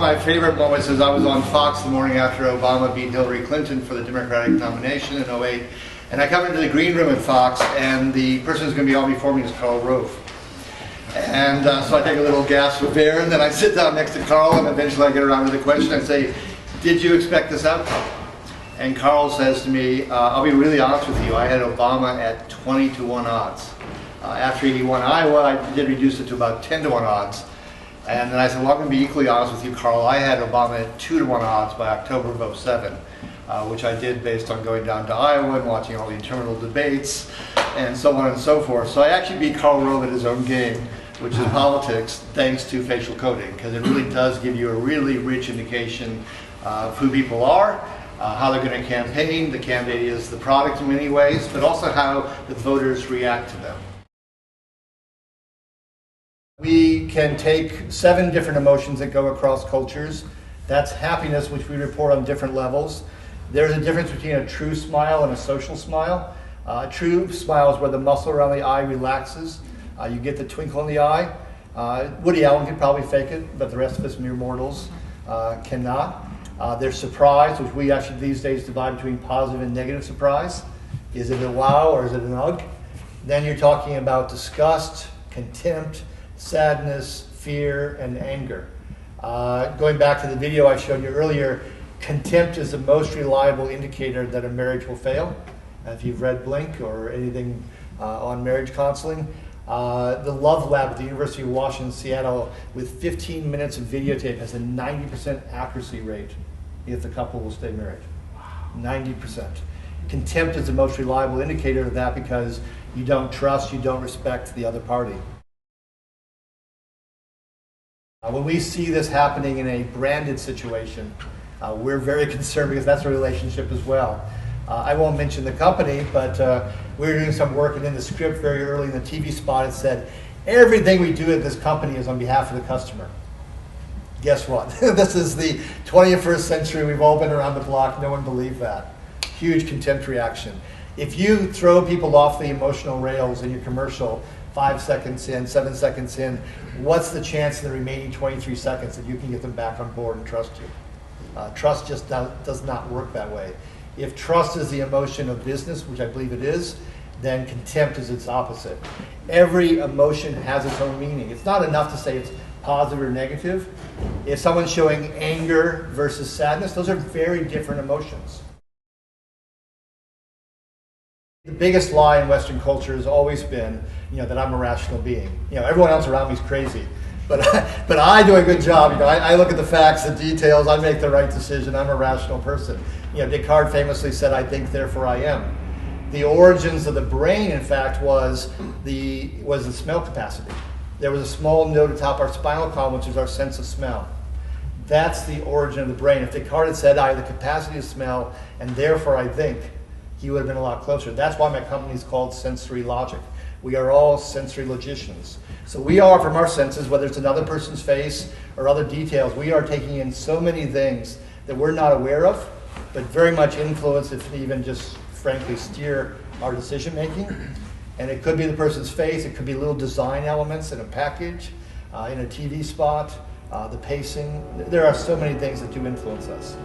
my favorite moments is I was on Fox the morning after Obama beat Hillary Clinton for the Democratic nomination in '08, and I come into the green room at Fox, and the person who's going to be on before me is Karl Rove. And so I take a little gasp of air, and then I sit down next to Karl, and eventually I get around to the question. I say, "Did you expect this outcome?" And Karl says to me, "I'll be really honest with you, I had Obama at 20-1 odds. After he won Iowa, I did reduce it to about 10-1 odds. And then I said, well, I'm going to be equally honest with you, Karl. I had Obama at 2-1 odds by October of '07, which I did based on going down to Iowa and watching all the interminable debates and so on and so forth. So I actually beat Karl Rove at his own game, which is politics, thanks to facial coding, because it really does give you a really rich indication of who people are, how they're going to campaign. The candidate is the product in many ways, but also how the voters react to them. We can take 7 different emotions that go across cultures. That's happiness, which we report on different levels. There's a difference between a true smile and a social smile. A true smile is where the muscle around the eye relaxes. You get the twinkle in the eye. Woody Allen could probably fake it, but the rest of us mere mortals cannot. There's surprise, which we actually these days divide between positive and negative surprise. Is it a wow or is it an ugh? Then you're talking about disgust, contempt, sadness, fear, and anger. Going back to the video I showed you earlier, contempt is the most reliable indicator that a marriage will fail. If you've read Blink or anything on marriage counseling, the Love Lab at the University of Washington, Seattle, with 15 minutes of videotape has a 90% accuracy rate if the couple will stay married. 90%. Contempt is the most reliable indicator of that because you don't trust, you don't respect the other party. When we see this happening in a branded situation, we're very concerned because that's a relationship as well. I won't mention the company, but we were doing some work, and in the script very early in the TV spot it said, everything we do at this company is on behalf of the customer. Guess what? This is the 21st century. We've all been around the block. No one believed that. Huge contempt reaction. If you throw people off the emotional rails in your commercial 5 seconds in, 7 seconds in, what's the chance in the remaining 23 seconds that you can get them back on board and trust you? Trust just does not work that way. If trust is the emotion of business, which I believe it is, then contempt is its opposite. Every emotion has its own meaning. It's not enough to say it's positive or negative. If someone's showing anger versus sadness, those are very different emotions. The biggest lie in Western culture has always been, that I'm a rational being. Everyone else around me is crazy, but I do a good job. I look at the facts, the details. I make the right decision. I'm a rational person. Descartes famously said, "I think, therefore I am." The origins of the brain, in fact, was the smell capacity. There was a small node atop our spinal column, which is our sense of smell. That's the origin of the brain. If Descartes had said, "I have the capacity to smell, and therefore I think," he would have been a lot closer. That's why my company is called Sensory Logic. We are all sensory logicians. So we are, from our senses, whether it's another person's face or other details, we are taking in so many things that we're not aware of, but very much influence, if even just frankly steer our decision making. And it could be the person's face, it could be little design elements in a package, in a TV spot, the pacing. There are so many things that do influence us.